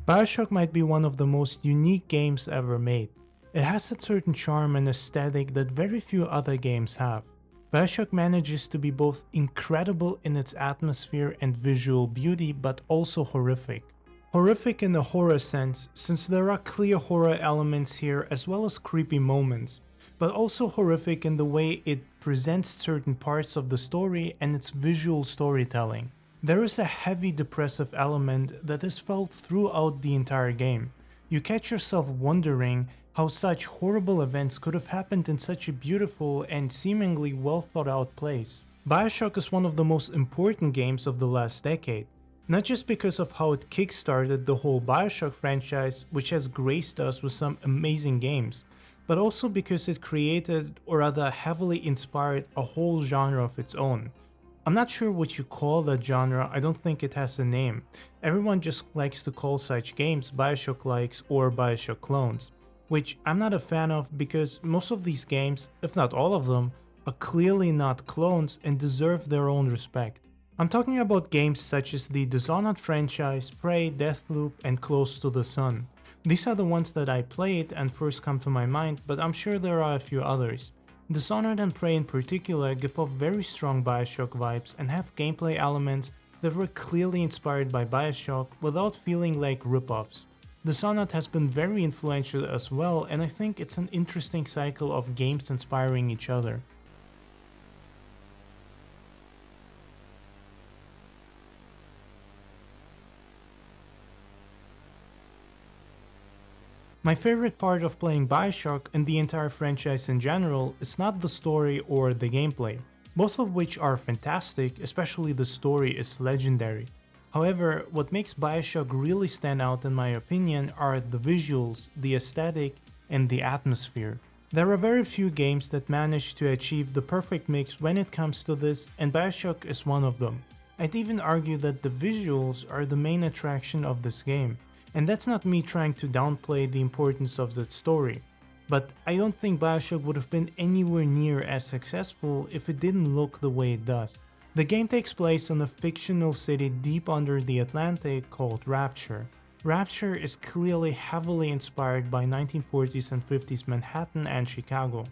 Bioshock might be one of the most unique games ever made. It has a certain charm and aesthetic that very few other games have. Bioshock manages to be both incredible in its atmosphere and visual beauty, but also horrific. Horrific in the horror sense, since there are clear horror elements here as well as creepy moments, but also horrific in the way it presents certain parts of the story and its visual storytelling. There is a heavy depressive element that is felt throughout the entire game. You catch yourself wondering how such horrible events could have happened in such a beautiful and seemingly well thought out place. Bioshock is one of the most important games of the last decade, not just because of how it kickstarted the whole Bioshock franchise, which has graced us with some amazing games, but also because it created, or rather heavily inspired, a whole genre of its own. I'm not sure what you call that genre, I don't think it has a name. Everyone just likes to call such games Bioshock-likes or Bioshock clones, which I'm not a fan of because most of these games, if not all of them, are clearly not clones and deserve their own respect. I'm talking about games such as the Dishonored franchise, Prey, Deathloop, and Close to the Sun. These are the ones that I played and first come to my mind, but I'm sure there are a few others. Dishonored and Prey in particular give off very strong Bioshock vibes and have gameplay elements that were clearly inspired by Bioshock without feeling like rip-offs. Dishonored has been very influential as well, and I think it's an interesting cycle of games inspiring each other. My favorite part of playing Bioshock and the entire franchise in general is not the story or the gameplay, both of which are fantastic, especially the story is legendary. However, what makes Bioshock really stand out in my opinion are the visuals, the aesthetic, and the atmosphere. There are very few games that manage to achieve the perfect mix when it comes to this, and Bioshock is one of them. I'd even argue that the visuals are the main attraction of this game. And that's not me trying to downplay the importance of the story, but I don't think Bioshock would have been anywhere near as successful if it didn't look the way it does. The game takes place in a fictional city deep under the Atlantic called Rapture. Rapture is clearly heavily inspired by 1940s and 50s Manhattan and Chicago.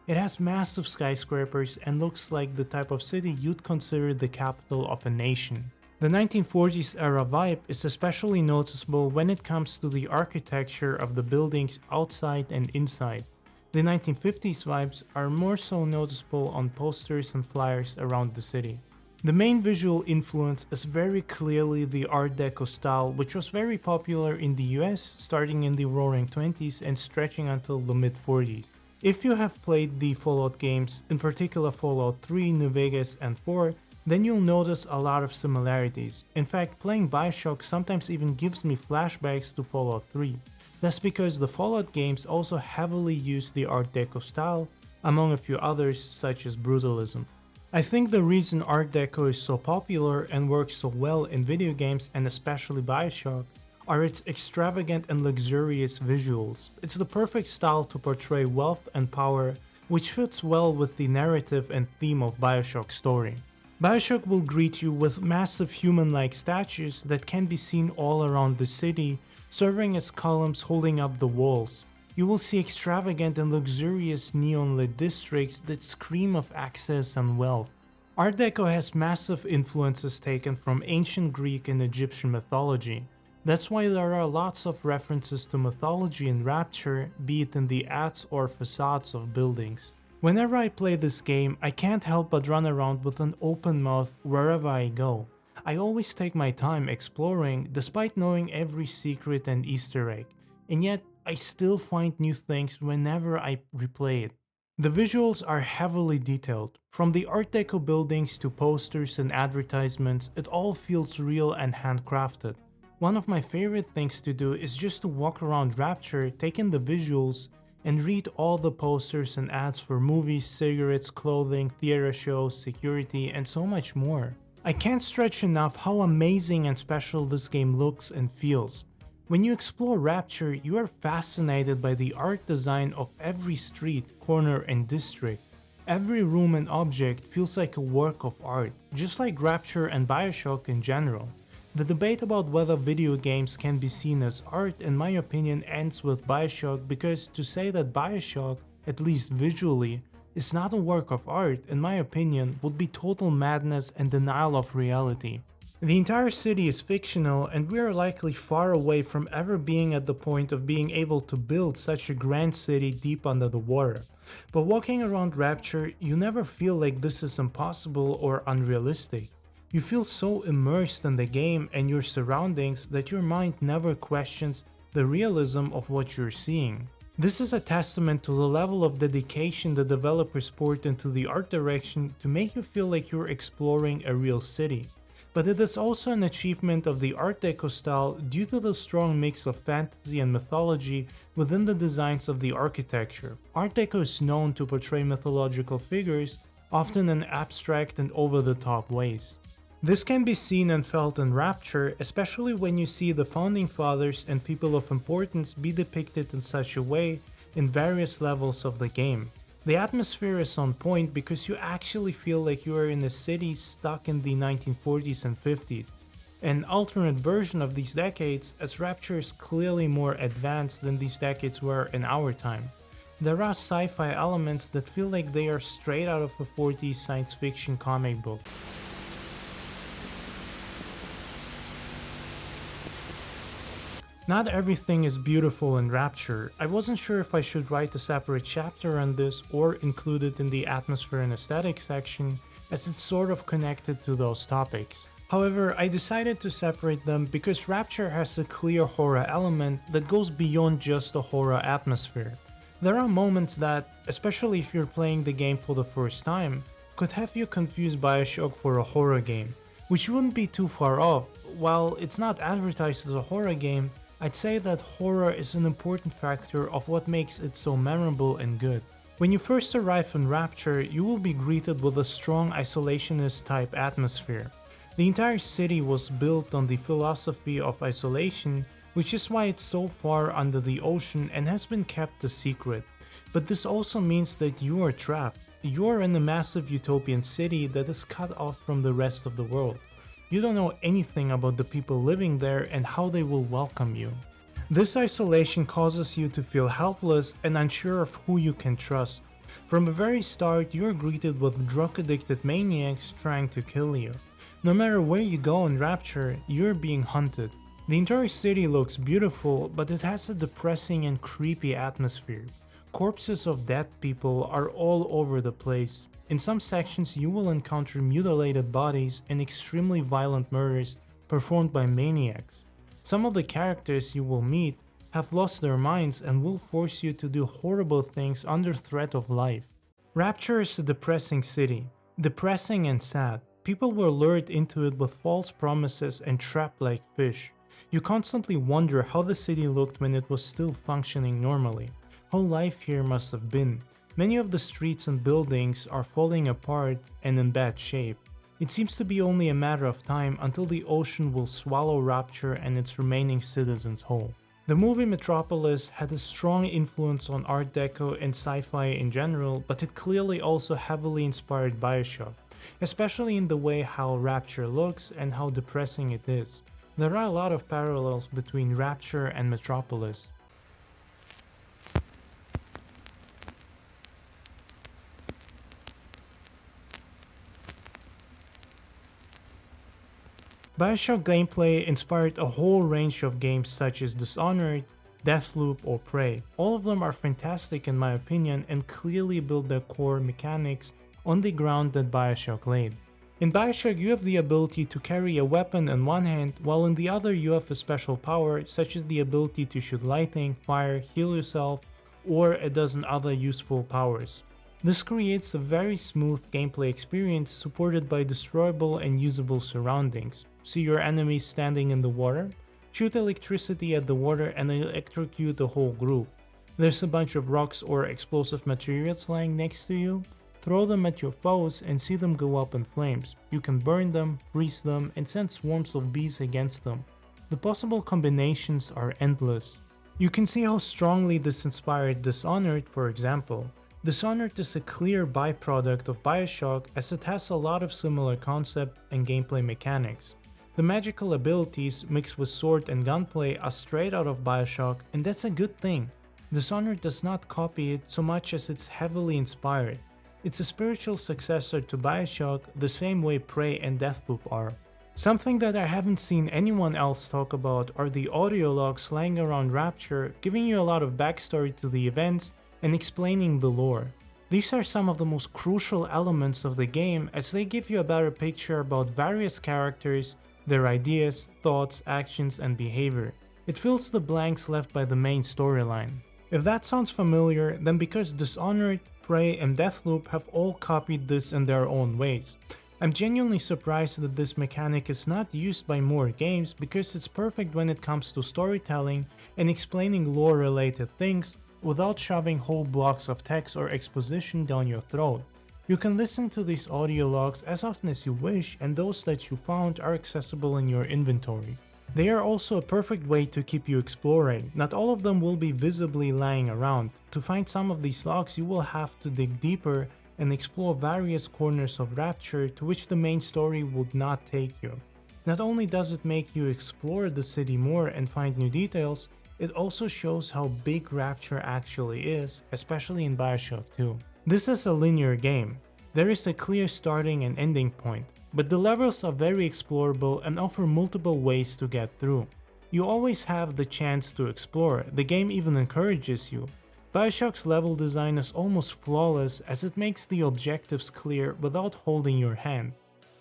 It has massive skyscrapers and looks like the type of city you'd consider the capital of a nation. The 1940s era vibe is especially noticeable when it comes to the architecture of the buildings outside and inside. The 1950s vibes are more so noticeable on posters and flyers around the city. The main visual influence is very clearly the Art Deco style, which was very popular in the US starting in the Roaring 20s and stretching until the mid-40s. If you have played the Fallout games, in particular Fallout 3, New Vegas, and 4, then you'll notice a lot of similarities. In fact, playing Bioshock sometimes even gives me flashbacks to Fallout 3. That's because the Fallout games also heavily use the Art Deco style, among a few others such as brutalism. I think the reason Art Deco is so popular and works so well in video games and especially Bioshock are its extravagant and luxurious visuals. It's the perfect style to portray wealth and power, which fits well with the narrative and theme of Bioshock's story. Bioshock will greet you with massive human-like statues that can be seen all around the city, serving as columns holding up the walls. You will see extravagant and luxurious neon-lit districts that scream of access and wealth. Art Deco has massive influences taken from ancient Greek and Egyptian mythology. That's why there are lots of references to mythology in Rapture, be it in the ads or facades of buildings. Whenever I play this game, I can't help but run around with an open mouth wherever I go. I always take my time exploring despite knowing every secret and Easter egg, and yet I still find new things whenever I replay it. The visuals are heavily detailed. From the Art Deco buildings to posters and advertisements, it all feels real and handcrafted. One of my favorite things to do is just to walk around Rapture, take in the visuals, and read all the posters and ads for movies, cigarettes, clothing, theater shows, security, and so much more. I can't stretch enough how amazing and special this game looks and feels. When you explore Rapture, you are fascinated by the art design of every street, corner, and district. Every room and object feels like a work of art, just like Rapture and Bioshock in general. The debate about whether video games can be seen as art, in my opinion, ends with Bioshock, because to say that Bioshock, at least visually, is not a work of art, in my opinion, would be total madness and denial of reality. The entire city is fictional, and we are likely far away from ever being at the point of being able to build such a grand city deep under the water. But walking around Rapture, you never feel like this is impossible or unrealistic. You feel so immersed in the game and your surroundings that your mind never questions the realism of what you're seeing. This is a testament to the level of dedication the developers poured into the art direction to make you feel like you're exploring a real city. But it is also an achievement of the Art Deco style due to the strong mix of fantasy and mythology within the designs of the architecture. Art Deco is known to portray mythological figures, often in abstract and over-the-top ways. This can be seen and felt in Rapture, especially when you see the founding fathers and people of importance be depicted in such a way in various levels of the game. The atmosphere is on point because you actually feel like you are in a city stuck in the 1940s and 50s. An alternate version of these decades, as Rapture is clearly more advanced than these decades were in our time. There are sci-fi elements that feel like they are straight out of a 40s science fiction comic book. Not everything is beautiful in Rapture. I wasn't sure if I should write a separate chapter on this or include it in the atmosphere and aesthetic section, as it's sort of connected to those topics. However, I decided to separate them because Rapture has a clear horror element that goes beyond just the horror atmosphere. There are moments that, especially if you're playing the game for the first time, could have you confuse Bioshock for a horror game, which wouldn't be too far off. While it's not advertised as a horror game, I'd say that horror is an important factor of what makes it so memorable and good. When you first arrive in Rapture, you will be greeted with a strong isolationist type atmosphere. The entire city was built on the philosophy of isolation, which is why it's so far under the ocean and has been kept a secret. But this also means that you are trapped. You are in a massive utopian city that is cut off from the rest of the world. You don't know anything about the people living there and how they will welcome you. This isolation causes you to feel helpless and unsure of who you can trust. From the very start, you are greeted with drug-addicted maniacs trying to kill you. No matter where you go in Rapture, you're being hunted. The entire city looks beautiful, but it has a depressing and creepy atmosphere. Corpses of dead people are all over the place. In some sections, you will encounter mutilated bodies and extremely violent murders performed by maniacs. Some of the characters you will meet have lost their minds and will force you to do horrible things under threat of life. Rapture is a depressing city. Depressing and sad. People were lured into it with false promises and trapped like fish. You constantly wonder how the city looked when it was still functioning normally. How life here must have been. Many of the streets and buildings are falling apart and in bad shape. It seems to be only a matter of time until the ocean will swallow Rapture and its remaining citizens whole. The movie Metropolis had a strong influence on Art Deco and sci-fi in general, but it clearly also heavily inspired Bioshock, especially in the way how Rapture looks and how depressing it is. There are a lot of parallels between Rapture and Metropolis. Bioshock gameplay inspired a whole range of games such as Dishonored, Deathloop, or Prey. All of them are fantastic in my opinion and clearly build their core mechanics on the ground that Bioshock laid. In Bioshock, you have the ability to carry a weapon in one hand, while in the other you have a special power such as the ability to shoot lightning, fire, heal yourself, or a dozen other useful powers. This creates a very smooth gameplay experience supported by destroyable and usable surroundings. See your enemies standing in the water? Shoot electricity at the water and electrocute the whole group. There's a bunch of rocks or explosive materials lying next to you? Throw them at your foes and see them go up in flames. You can burn them, freeze them, and send swarms of bees against them. The possible combinations are endless. You can see how strongly this inspired Dishonored, for example. Dishonored is a clear byproduct of Bioshock as it has a lot of similar concepts and gameplay mechanics. The magical abilities mixed with sword and gunplay are straight out of Bioshock, and that's a good thing. Dishonored does not copy it so much as it's heavily inspired. It's a spiritual successor to Bioshock the same way Prey and Deathloop are. Something that I haven't seen anyone else talk about are the audio logs lying around Rapture, giving you a lot of backstory to the events and explaining the lore. These are some of the most crucial elements of the game as they give you a better picture about various characters, their ideas, thoughts, actions, and behavior. It fills the blanks left by the main storyline. If that sounds familiar, then because Dishonored, Prey, and Deathloop have all copied this in their own ways. I'm genuinely surprised that this mechanic is not used by more games because it's perfect when it comes to storytelling and explaining lore-related things without shoving whole blocks of text or exposition down your throat. You can listen to these audio logs as often as you wish, and those that you found are accessible in your inventory. They are also a perfect way to keep you exploring. Not all of them will be visibly lying around. To find some of these logs, you will have to dig deeper and explore various corners of Rapture to which the main story would not take you. Not only does it make you explore the city more and find new details, it also shows how big Rapture actually is, especially in Bioshock 2. This is a linear game. There is a clear starting and ending point, but the levels are very explorable and offer multiple ways to get through. You always have the chance to explore, the game even encourages you. Bioshock's level design is almost flawless as it makes the objectives clear without holding your hand.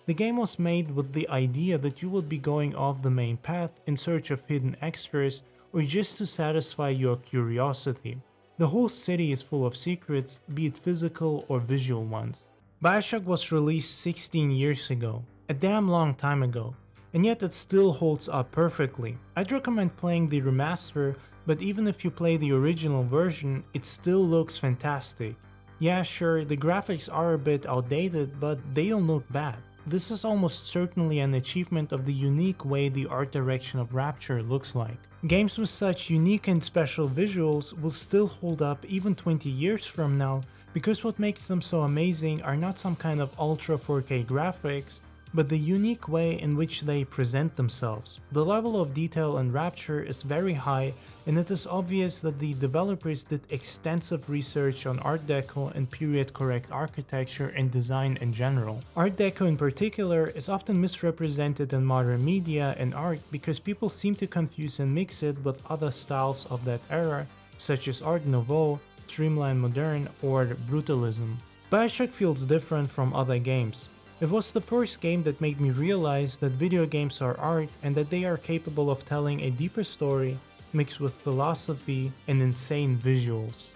The game was made with the idea that you would be going off the main path in search of hidden extras or just to satisfy your curiosity. The whole city is full of secrets, be it physical or visual ones. Bioshock was released 16 years ago, a damn long time ago, and yet it still holds up perfectly. I'd recommend playing the remaster, but even if you play the original version, it still looks fantastic. Yeah, sure, the graphics are a bit outdated, but they don't look bad. This is almost certainly an achievement of the unique way the art direction of Rapture looks like. Games with such unique and special visuals will still hold up even 20 years from now because what makes them so amazing are not some kind of ultra 4K graphics, but the unique way in which they present themselves. The level of detail in Rapture is very high, and it is obvious that the developers did extensive research on Art Deco and period-correct architecture and design in general. Art Deco in particular is often misrepresented in modern media and art because people seem to confuse and mix it with other styles of that era, such as Art Nouveau, Streamline Moderne, or Brutalism. Bioshock feels different from other games. It was the first game that made me realize that video games are art and that they are capable of telling a deeper story mixed with philosophy and insane visuals.